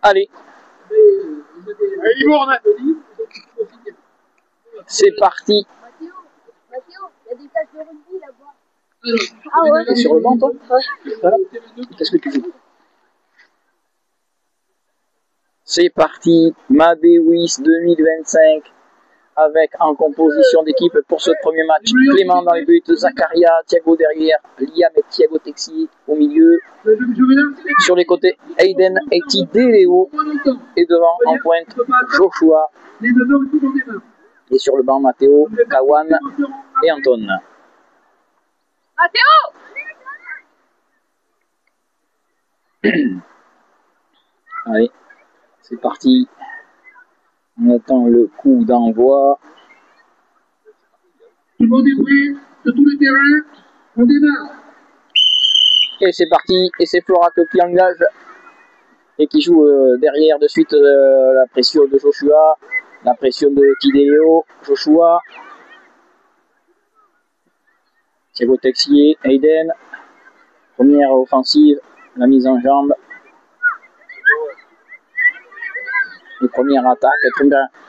Allez. C'est parti. Mathéo, il y a des taches de rugby là-bas. Ah ouais. T'es sur le banc, toi? Voilà. Qu'est-ce que tu fais? C'est parti. Madewis 2025. Avec en composition d'équipe pour ce premier match, Clément dans les buts, Zakaria, Thiago derrière, Liam et Thiago Texier au milieu. Sur les côtés, Aiden et Tidéléo. Et devant, en pointe, Joshua. Et sur le banc, Mathéo, Kawan et Anton. Mathéo! Allez, c'est parti. On attend le coup d'envoi. Tout le monde est prêt de tout le terrain. On démarre. Et c'est parti. Et c'est Florac qui engage et qui joue derrière de suite la pression de Joshua, la pression de Tidéléo, Joshua, Thiago Texier, Aiden. Première offensive, la mise en jambe. Et première attaque,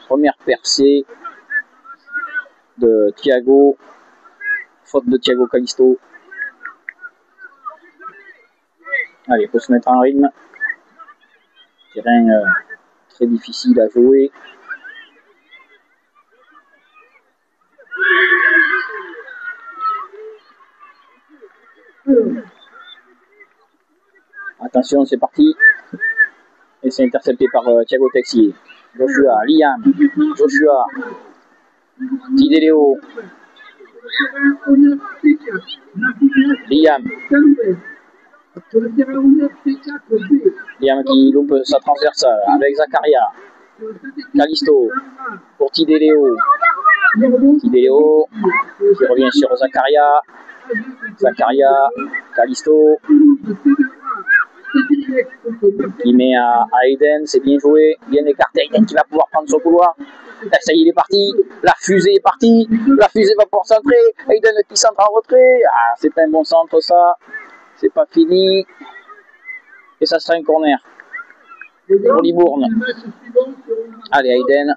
première percée de Thiago, faute de Thiago Calisto. Allez, il faut se mettre en rythme. Terrain très difficile à jouer. Attention, c'est parti. Et c'est intercepté par Thiago Texier. Joshua, Liam, Joshua, Tidéléo, Liam. Liam qui loupe sa transversale avec Zakaria. Calisto pour Tidéléo. Tidéléo qui revient sur Zakaria. Zakaria, Calisto qui met à Aiden, c'est bien joué, bien écarté. Aiden qui va pouvoir prendre son couloir. Là, ça y est, il est parti. La fusée est partie. La fusée va pouvoir centrer. Aiden qui centre en retrait. Ah, c'est pas un bon centre ça. C'est pas fini. Et ça sera un corner pour Libourne. Allez, Aiden.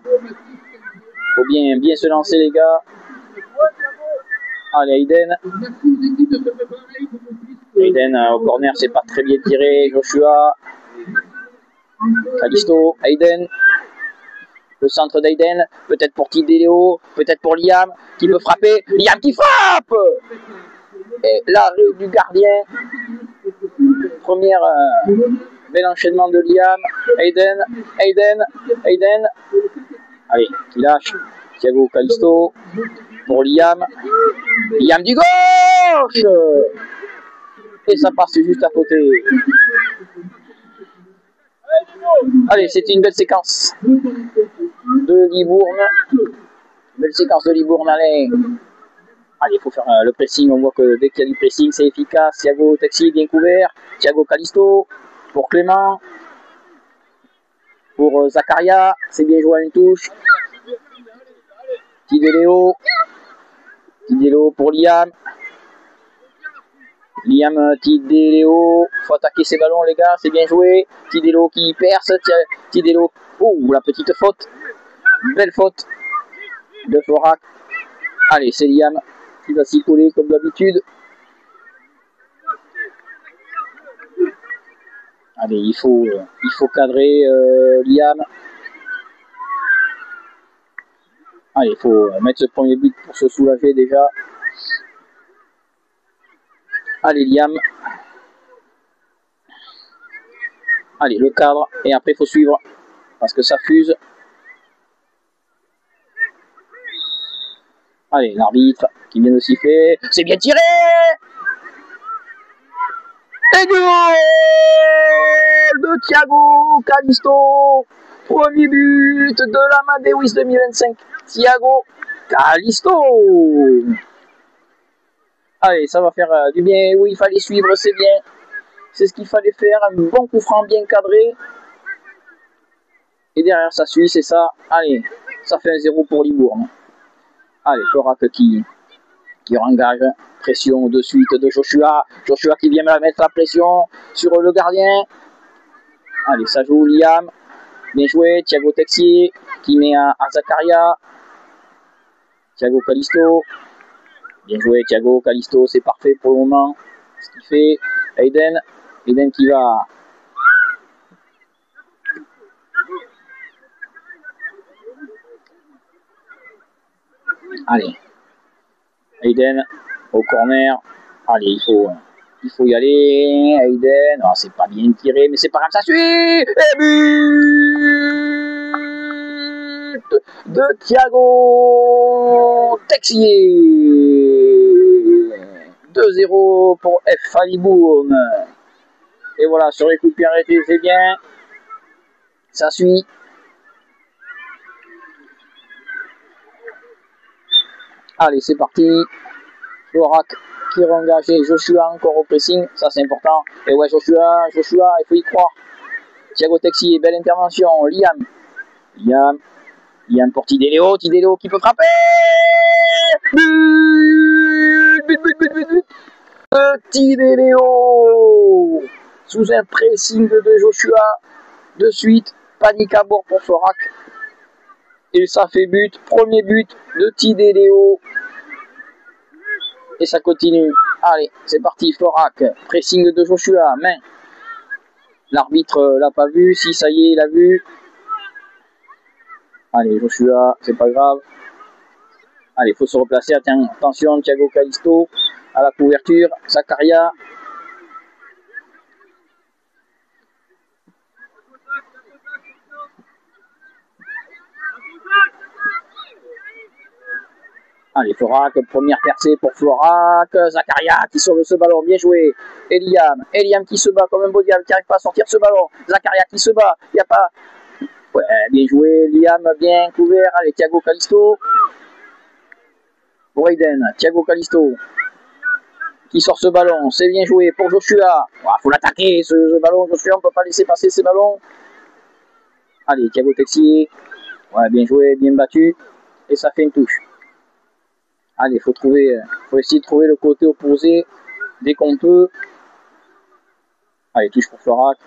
Faut bien se lancer, les gars. Allez, Aiden. Aiden au corner, c'est pas très bien tiré. Joshua. Calisto. Aiden. Le centre d'Aiden. Peut-être pour Tidéléo. Peut-être pour Liam qui peut frapper. Liam qui frappe. Et l'arrêt du gardien. Première bel enchaînement de Liam. Aiden. Aiden. Aiden. Allez, qui lâche. Thiago Calisto. Pour Liam. Liam du gauche. Et ça passe juste à côté. Allez, c'était une belle séquence de Libourne. Belle séquence de Libourne, allez. Allez, il faut faire le pressing. On voit que dès qu'il y a du pressing, c'est efficace. Thiago Texier bien couvert. Thiago Calisto pour Clément. Pour Zakaria, c'est bien joué à une touche. Tidéléo. Tidéléo pour Liam. Liam, Tidéléo. Faut attaquer ces ballons, les gars. C'est bien joué. Tidéléo qui perce. Tidéléo. Oh, la petite faute. Belle faute de Florac. Allez, c'est Liam qui va s'y coller comme d'habitude. Allez, il faut cadrer Liam. Allez, il faut mettre ce premier but pour se soulager déjà. Allez, Liam. Allez, le cadre. Et après, il faut suivre. Parce que ça fuse. Allez, l'arbitre qui vient de siffler. C'est bien tiré. Et goal de Thiago Calisto. Premier but de la Madewis 2025. Thiago Calisto. Allez, ça va faire du bien. Oui, il fallait suivre, c'est bien. C'est ce qu'il fallait faire. Un bon coup franc bien cadré. Et derrière, ça suit, c'est ça. Allez, ça fait un 0 pour Libourne. Allez, Florac qui engage. Pression de suite de Joshua. Joshua qui vient mettre la pression sur le gardien. Allez, ça joue Liam. Bien joué. Thiago Texier qui met à Zakaria. Thiago Calisto. Bien joué Thiago Calisto. C'est parfait pour le moment. Ce qu'il fait. Aiden. Aiden qui va... Allez. Aiden au corner. Allez, il faut y aller. Aiden. Oh, c'est pas bien tiré, mais c'est pas grave, ça suit. Et but de Thiago Texier. 2-0 pour F. Libourne. Et voilà, sur les coups de pied arrêtés, c'est bien. Ça suit. Allez, c'est parti. Florac qui réengage Joshua encore au pressing. Ça, c'est important. Et ouais, Joshua, il faut y croire. Thiago Texier, belle intervention. Liam pour Tidéléo qui peut frapper. But. Tidéléo sous un pressing de Joshua. De suite, panique à bord pour Florac. Et ça fait but. Premier but de Tidéléo. Et ça continue. Allez, c'est parti, Florac. Pressing de Joshua, main. L'arbitre l'a pas vu. Si, ça y est, il a vu. Allez, Joshua, c'est pas grave. Allez, il faut se replacer. Attention, Thiago Calisto à la couverture. Zakaria. Allez, Florac, première percée pour Florac. Zakaria qui sauve ce ballon, bien joué. Eliam qui se bat comme un beau diable, qui n'arrive pas à sortir ce ballon. Zakaria qui se bat, il n'y a pas... Ouais, bien joué, Liam bien couvert. Allez, Thiago Calisto. Pour Aiden, Thiago Calisto. Qui sort ce ballon, c'est bien joué pour Joshua. Il faut l'attaquer ce ballon, Joshua, on ne peut pas laisser passer ces ballons. Allez, Thiago Texier. Ouais, bien joué, bien battu. Et ça fait une touche. Allez, faut essayer de trouver le côté opposé dès qu'on peut. Allez, touche pour Florac.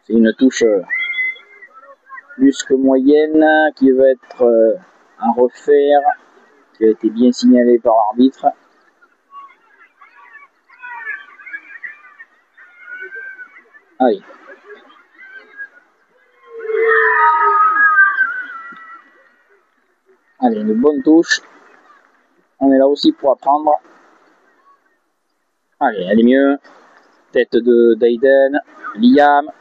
C'est une touche plus que moyenne qui va être à refaire, qui a été bien signalé par l'arbitre. Allez. Allez, une bonne touche. On est là aussi pour apprendre. Allez, elle est mieux. Tête d'Aiden. Liam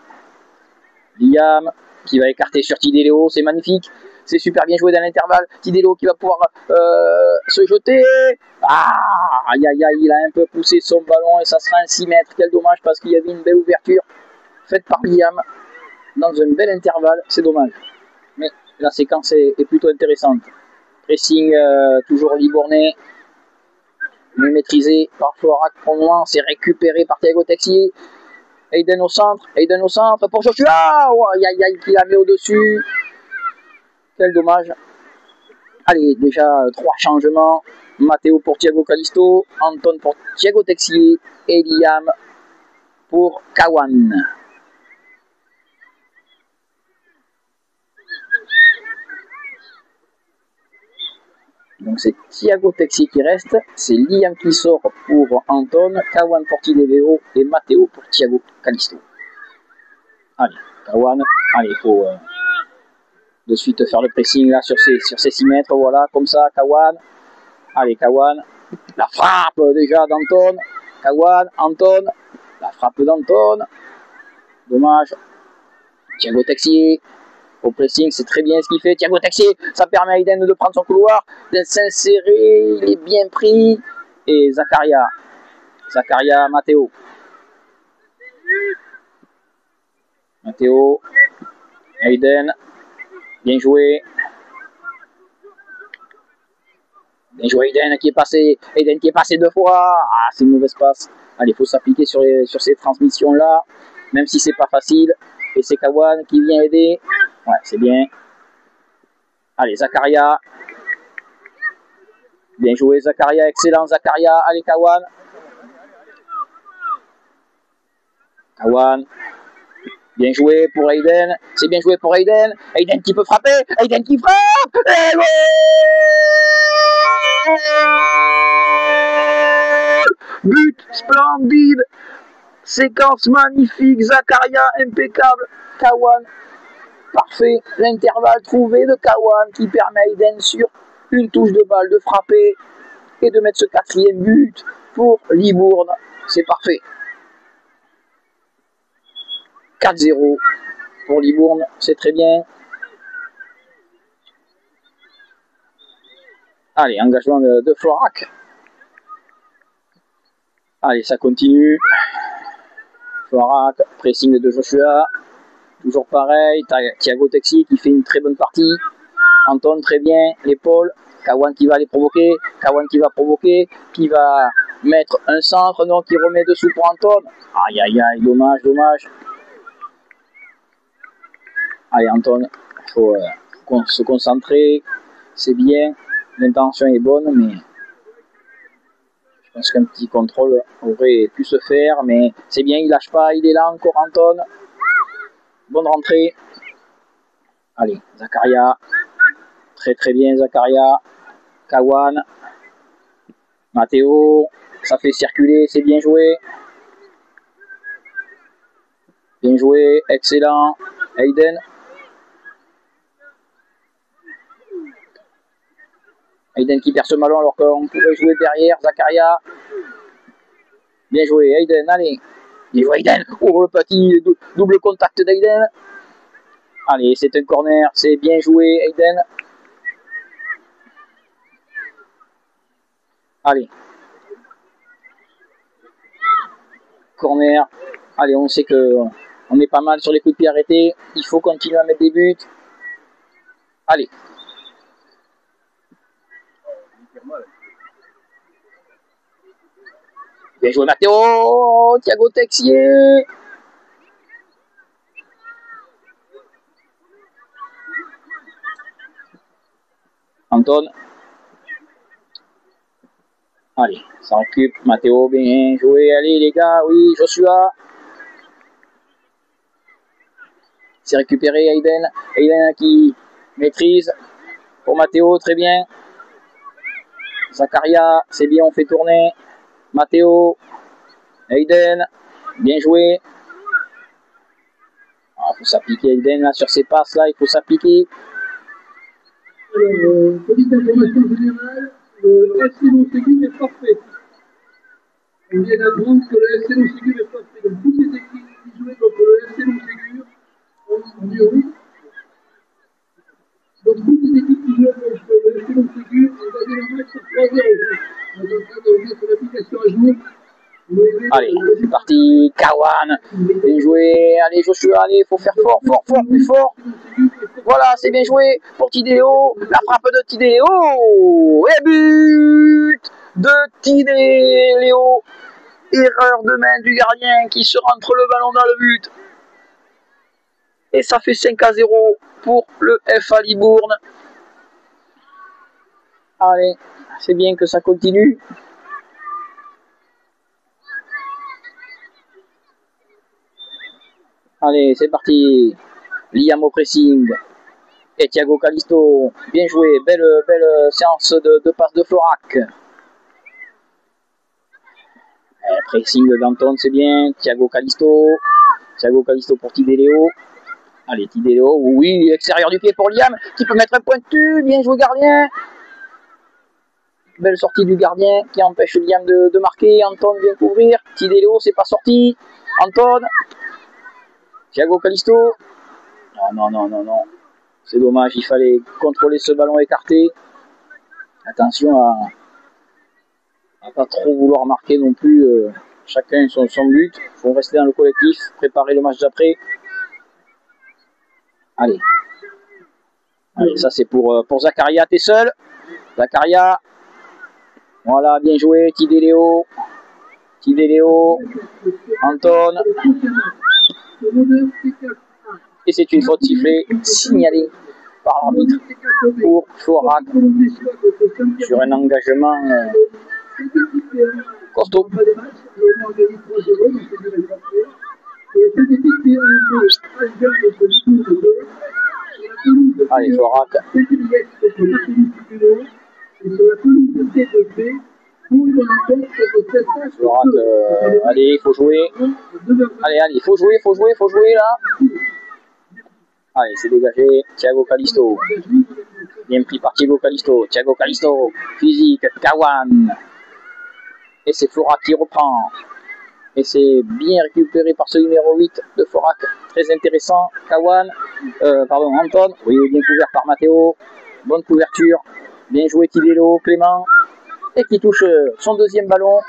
qui va écarter sur Tidéléo. C'est magnifique. C'est super bien joué dans l'intervalle. Tidéléo qui va pouvoir se jeter. Aïe, il a un peu poussé son ballon et ça sera un 6 mètres. Quel dommage parce qu'il y avait une belle ouverture faite par Liam dans un bel intervalle. C'est dommage. Mais la séquence est plutôt intéressante. Pressing toujours libournais. Mais maîtrisé par Florac pour le moment. C'est récupéré par Thiago Texier. Aiden au centre pour Joshua. Aïe, qui la met au-dessus. Quel dommage. Allez, déjà 3 changements. Matteo pour Thiago Calisto. Anton pour Thiago Texier. Et Liam pour Kawan. Donc c'est Thiago Texier qui reste, c'est Liam qui sort pour Anton, Kawan pour Tidéléo et Matteo pour Thiago Calisto. Allez, Kawan, allez, il faut de suite faire le pressing là sur ces 6 mètres, voilà, comme ça, Kawan. Allez, Kawan, la frappe déjà d'Anton, Kawan, Anton, la frappe d'Anton, dommage, Thiago Texier. Au pressing, c'est très bien ce qu'il fait. Thiago Texier, ça permet à Aiden de prendre son couloir, de s'insérer, il est bien pris. Et Zakaria, Matteo, Aiden, bien joué. Aiden qui est passé 2 fois. C'est une mauvaise passe. Allez, il faut s'appliquer sur ces transmissions-là, même si c'est pas facile. Et c'est Kawan qui vient aider. Ouais, c'est bien. Allez, Zakaria. Bien joué, Zakaria. Excellent, Zakaria. Allez, Kawan. Bien joué pour Aiden. C'est bien joué pour Aiden. Aiden qui peut frapper. Aiden qui frappe. Et goal! But splendide. Séquence magnifique. Zakaria impeccable. Kawan parfait. L'intervalle trouvé de Kawan qui permet à Aiden sur une touche de balle de frapper et de mettre ce 4e but pour Libourne. C'est parfait. 4-0 pour Libourne, c'est très bien. Allez, engagement de Florac. Allez, ça continue. Florac, pressing de Joshua. Toujours pareil. Thiago Texi qui fait une très bonne partie. Anton, très bien. L'épaule. Kawan qui va les provoquer. Kawan qui va provoquer. Qui va mettre un centre. Non, qui remet dessous pour Anton. Aïe, aïe, aïe. Dommage, dommage. Allez, Anton, il faut se concentrer. C'est bien. L'intention est bonne, mais je pense qu'un petit contrôle aurait pu se faire. Mais c'est bien, il lâche pas. Il est là encore, Anton. Bonne rentrée. Allez, Zakaria. Très très bien, Zakaria. Kawan. Matteo. Ça fait circuler, c'est bien joué. Bien joué, excellent. Aiden. Aiden qui perd ce ballon alors qu'on pourrait jouer derrière. Zakaria. Bien joué, Aiden, allez. Bien joué, Aiden. Oh, le petit double contact d'Aiden. Allez, c'est un corner. C'est bien joué, Aiden. Allez. Corner. Allez, on sait que on est pas mal sur les coups de pied arrêtés. Il faut continuer à mettre des buts. Allez. Bien joué Matteo, Thiago Texier. Anton. Allez, ça occupe. Matteo, bien joué. Allez les gars, oui, Joshua. C'est récupéré Aiden. Aiden qui maîtrise. Pour Matteo, très bien. Zakaria, c'est bien, on fait tourner. Matteo, Aiden, bien joué. Il faut s'appliquer Aiden là sur ces passes là, il faut s'appliquer. Petite information générale, le FC Montségur est parfait. On vient d'apprendre que le FC Montségur est parfait. Donc toutes les équipes qui jouaient contre le FC Montségur ont dit oui. Donc toutes les équipes qui jouaient contre le FC Montségur ont gagné leur match sur 3-0. On est en train de mettre l'application à jour. Allez, c'est parti, Kawan, bien joué, allez Joshua, allez, faut faire fort, fort, fort, plus fort. Voilà, c'est bien joué pour Tidéo, la frappe de Tidéo, et but de Tidéo. Erreur de main du gardien qui se rentre le ballon dans le but. Et ça fait 5-0 pour le FA Libourne. Allez, c'est bien que ça continue. Allez, c'est parti. Liam au pressing. Et Thiago Callisto. Bien joué. Belle séance de passe de Florac. Pressing d'Anton, c'est bien. Thiago Callisto. Thiago Callisto pour Tidéo. Allez, Tidéo. Oui, extérieur du pied pour Liam. Qui peut mettre un pointu. Bien joué, gardien. Belle sortie du gardien qui empêche Liam de marquer. Anton vient couvrir. Tidéo, c'est pas sorti. Anton. Thiago Callisto. Non, non, non, non, non. C'est dommage, il fallait contrôler ce ballon écarté. Attention à pas trop vouloir marquer non plus. Chacun son but. Il faut rester dans le collectif, préparer le match d'après. Allez. Allez, ça c'est pour Zakaria, t'es seul. Zakaria. Voilà, bien joué, Tidéo. Tidéo. Anton. Et c'est une faute sifflée signalée par l'arbitre pour Florac sur un engagement costaud. Saint-Jean contre Limours 2. Sur la pelouse Allez, Florac. Saint-Juliette contre Martigny-Suculo. Et sur la pelouse de T2P, pour une rencontre contre Cestas. Florac, allez, il faut jouer. Allez, il faut jouer là. Allez, c'est dégagé. Thiago Callisto. Bien pris par Thiago Callisto. Thiago Callisto. Physique. Kawan. Et c'est Florac qui reprend. Et c'est bien récupéré par ce numéro 8 de Florac. Très intéressant. Kawan. Anton. Oui, bien couvert par Matteo. Bonne couverture. Bien joué Tidelo. Clément. Et qui touche son deuxième ballon.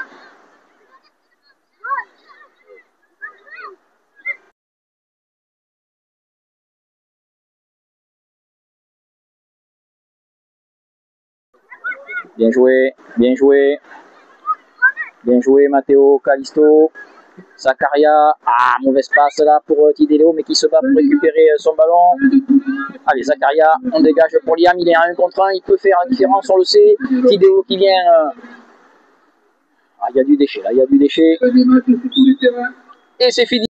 Bien joué, bien joué. Bien joué Matteo Callisto. Zakaria. Ah, mauvaise passe là pour Tidelo, mais qui se bat pour récupérer son ballon. Allez, Zakaria, on dégage pour Liam. Il est à 1 contre 1, il peut faire la différence, on le sait. Tidelo qui vient. Ah, il y a du déchet là, il y a du déchet. Et c'est fini.